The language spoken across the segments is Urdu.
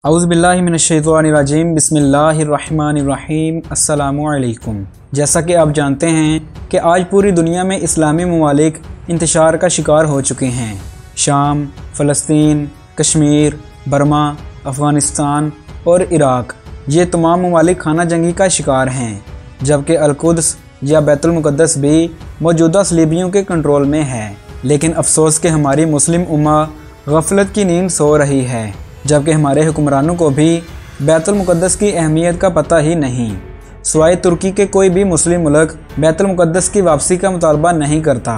اعوذ باللہ من الشیطان الرجیم بسم اللہ الرحمن الرحیم السلام علیکم۔ جیسا کہ آپ جانتے ہیں کہ آج پوری دنیا میں اسلامی ممالک انتشار کا شکار ہو چکے ہیں۔ شام، فلسطین، کشمیر، برما، افغانستان اور عراق، یہ تمام ممالک خانہ جنگی کا شکار ہیں، جبکہ القدس یا بیت المقدس بھی موجودہ صلیبیوں کے کنٹرول میں ہے۔ لیکن افسوس کہ ہماری مسلم امہ غفلت کی نیند سو رہی ہے، جبکہ ہمارے حکمرانوں کو بھی بیت المقدس کی اہمیت کا پتہ ہی نہیں۔ سوائے ترکی کے کوئی بھی مسلم ملک بیت المقدس کی واپسی کا مطالبہ نہیں کرتا،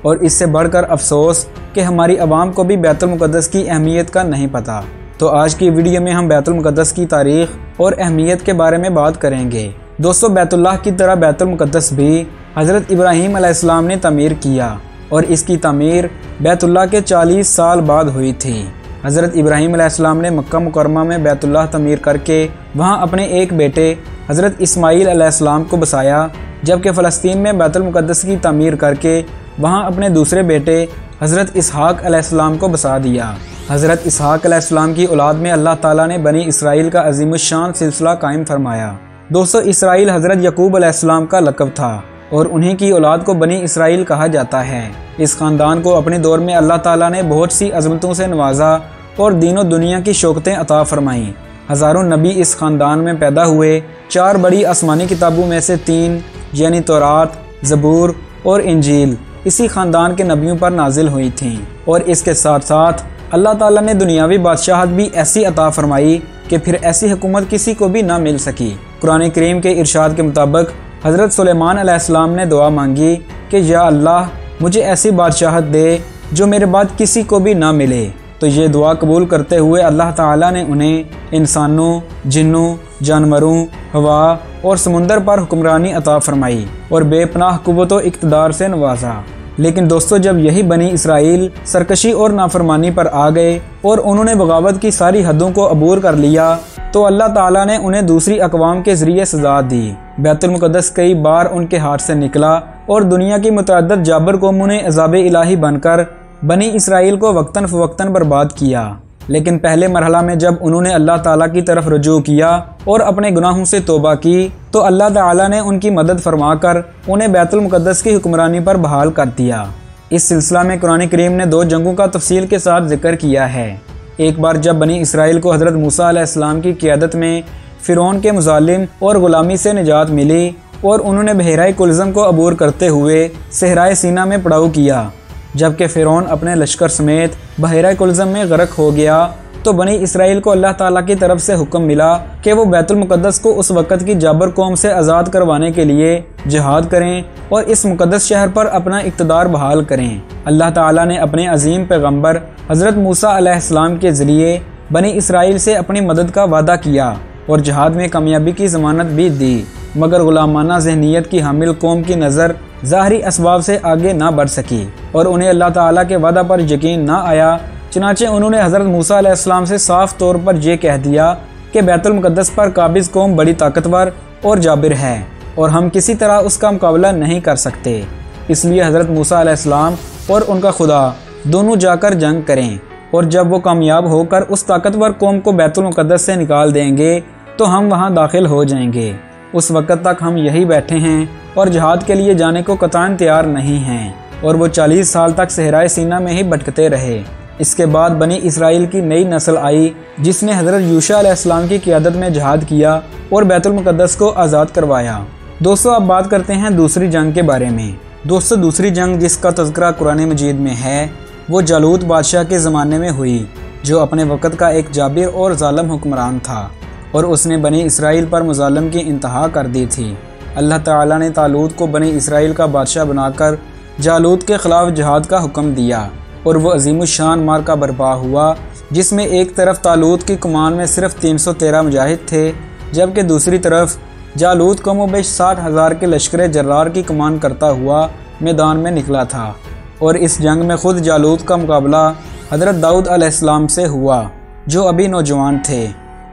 اور اس سے بڑھ کر افسوس کہ ہماری عوام کو بھی بیت المقدس کی اہمیت کا نہیں پتہ۔ تو آج کی ویڈیو میں ہم بیت المقدس کی تاریخ اور اہمیت کے بارے میں بات کریں گے۔ دوستو، بیت اللہ کی طرح بیت المقدس بھی حضرت ابراہیم علیہ السلام نے تعمیر کیا، اور اس کی تعمیر بیت اللہ کے 40 سال بعد ہوئی تھی۔ حضرت ابراہیم علیہ السلام نے مکہ مکرمہ میں بیت اللہ تعمیر کر کے وہاں اپنے ایک بیٹے حضرت اسماعیل علیہ السلام کو بسایا، جبکہ فلسطین میں بیت المقدس کی تعمیر کر کے وہاں اپنے دوسرے بیٹے حضرت اسحاق علیہ السلام کو بسا دیا۔ حضرت اسحاق علیہ السلام کی اولاد میں اللہ تعالیٰ نے بنی اسرائیل کا عظیم الشان سلسلہ قائم فرمایا۔ دوستو، اسرائیل حضرت یعقوب علیہ السلام کا لقب تھا، اور انہی کی اولاد کو بنی اسرائیل کہا جاتا ہے۔ اس خاندان کو اپنے دور میں اللہ تعالیٰ نے بہت سی عظمتوں سے نوازا اور دین و دنیا کی شوکتیں عطا فرمائیں۔ ہزاروں نبی اس خاندان میں پیدا ہوئے۔ 4 بڑی آسمانی کتابوں میں سے 3 یعنی تورات، زبور اور انجیل اسی خاندان کے نبیوں پر نازل ہوئی تھیں، اور اس کے ساتھ ساتھ اللہ تعالیٰ نے دنیاوی بادشاہت بھی ایسی عطا فرمائی کہ پھر ایسی حکومت کسی کو بھی نہ مل سکی۔ قرآن کریم کے ارشاد کے مطابق حضرت سلیمان علیہ السلام نے دعا مانگی کہ یا اللہ، مجھے ایسی بادشاہت دے جو میرے بعد کسی کو بھی نہ ملے۔ تو یہ دعا قبول کرتے ہوئے اللہ تعالیٰ نے انہیں انسانوں، جنوں، جانوروں، ہوا اور سمندر پر حکمرانی عطا فرمائی اور بے پناہ قوت و اقتدار سے نوازا۔ لیکن دوستو، جب یہی بنی اسرائیل سرکشی اور نافرمانی پر آ گئے اور انہوں نے بغاوت کی ساری حدوں کو عبور کر لیا، تو اللہ تعالیٰ نے انہیں دوسری اقوام کے ذریعے سزا دی۔ بیت المقدس کئی بار ان کے ہاتھ سے نکلا، اور دنیا کی متعدد جابر قوموں نے عذاب الہی بن کر بنی اسرائیل کو وقتاً فوقتاً برباد کیا۔ لیکن پہلے مرحلہ میں جب انہوں نے اللہ تعالیٰ کی طرف رجوع کیا اور اپنے گناہوں سے توبہ کی، تو اللہ تعالیٰ نے ان کی مدد فرما کر انہیں بیت المقدس کی حکمرانی پر بحال کر دیا۔ اس سلسلہ میں قرآن کریم نے 2 جنگوں کا تفصیل کے ساتھ ذکر کیا ہے۔ ایک بار جب بنی اسرائیل کو حضرت موسیٰ علیہ السلام کی قیادت میں فرعون کے مظالم اور غلامی سے نجات ملی، اور انہوں نے بحیرہ کلزم کو عبور کرتے ہوئے صحرائے سینا میں پڑاؤ کیا۔ جبکہ فرعون اپنے لشکر سمیت بحیرہ کلزم میں غرق ہو گیا، تو بنی اسرائیل کو اللہ تعالیٰ کی طرف سے حکم ملا کہ وہ بیت المقدس کو اس وقت کی جابر قوم سے آزاد کروانے کے لیے جہاد کریں اور اس مقدس شہر پر اپنا اقتدار بحال کریں۔ اللہ تعالیٰ نے اپنے عظیم پیغمبر حضرت موسیٰ علیہ السلام کے ذریعے بنی اسرائیل سے اپنی مدد کا وعدہ کیا اور جہاد میں کامیابی کی ضمانت بھی دی، مگر غلامانہ ذہنیت کی حامل قوم کی نظر ظاہری اسباب سے آگے نہ بڑھ سکی، اور انہیں اللہ تعالیٰ کے وعدہ پر یقین نہ آیا۔ چنانچہ انہوں نے حضرت موسیٰ علیہ السلام سے صاف طور پر یہ کہہ دیا کہ بیت المقدس پر قابض قوم بڑی طاقتور اور جابر ہے، اور ہم کسی طرح اس کا مقابلہ نہیں کر سکتے۔ اس لیے حضرت موسیٰ علیہ السلام اور ان کا خدا دونوں جا کر جنگ کریں، اور جب وہ کامیاب ہو کر اس طاقتور قوم کو بیت المقدس سے نکال دیں گے تو ہم وہاں داخل ہو جائیں گے۔ اس وقت تک ہم یہی بیٹھے ہیں اور جہاد کے لیے جانے کو قطعاً تیار نہیں ہیں، اور وہ 40 سال تک صحرائے سینا میں ہی بھٹکتے رہے۔ اس کے بعد بنی اسرائیل کی نئی نسل آئی، جس نے حضرت یوشع علیہ السلام کی قیادت میں جہاد کیا اور بیت المقدس کو آزاد کروایا۔ دوستو، اب بات کرتے ہیں دوسری جنگ کے بارے میں۔ دوستو، دوسری جنگ جس کا تذکرہ قرآن مجید میں ہے، وہ جالوت بادشاہ کے زمانے میں ہوئی، جو اپنے وقت کا ایک جابر اور ظالم حکمران تھا، اور اس نے بنی اسرائیل پر مظالم کی انتہا کر دی تھی۔ اللہ تعالیٰ نے طالوت کو بنی اسرائیل کا بادشاہ بنا کر جالوت کے خلاف جہاد کا حکم دیا، اور وہ عظیم الشان معرکہ برپا ہوا، جس میں ایک طرف طالوت کی کمان میں صرف 313 مجاہد تھے، جبکہ دوسری طرف جالوت کم و بیش 60,000 کے لشکر جرار کی کمان کرتا ہوا میدان میں نکلا تھا۔ اور اس جنگ میں خود جالوت کا مقابلہ حضرت داؤد علیہ السلام سے ہوا، جو ابھی نوجوان تھے۔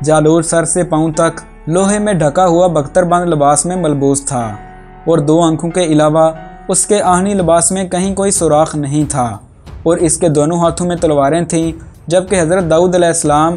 جالوت سر سے پاؤں تک لوہے میں ڈھکا ہوا بختر بند لباس میں ملبوس تھا، اور 2 آنکھوں کے علاوہ اس کے آہنی لباس میں کہیں کوئی سوراخ نہیں تھا، اور اس کے دونوں ہاتھوں میں تلواریں تھیں، جبکہ حضرت داؤد علیہ السلام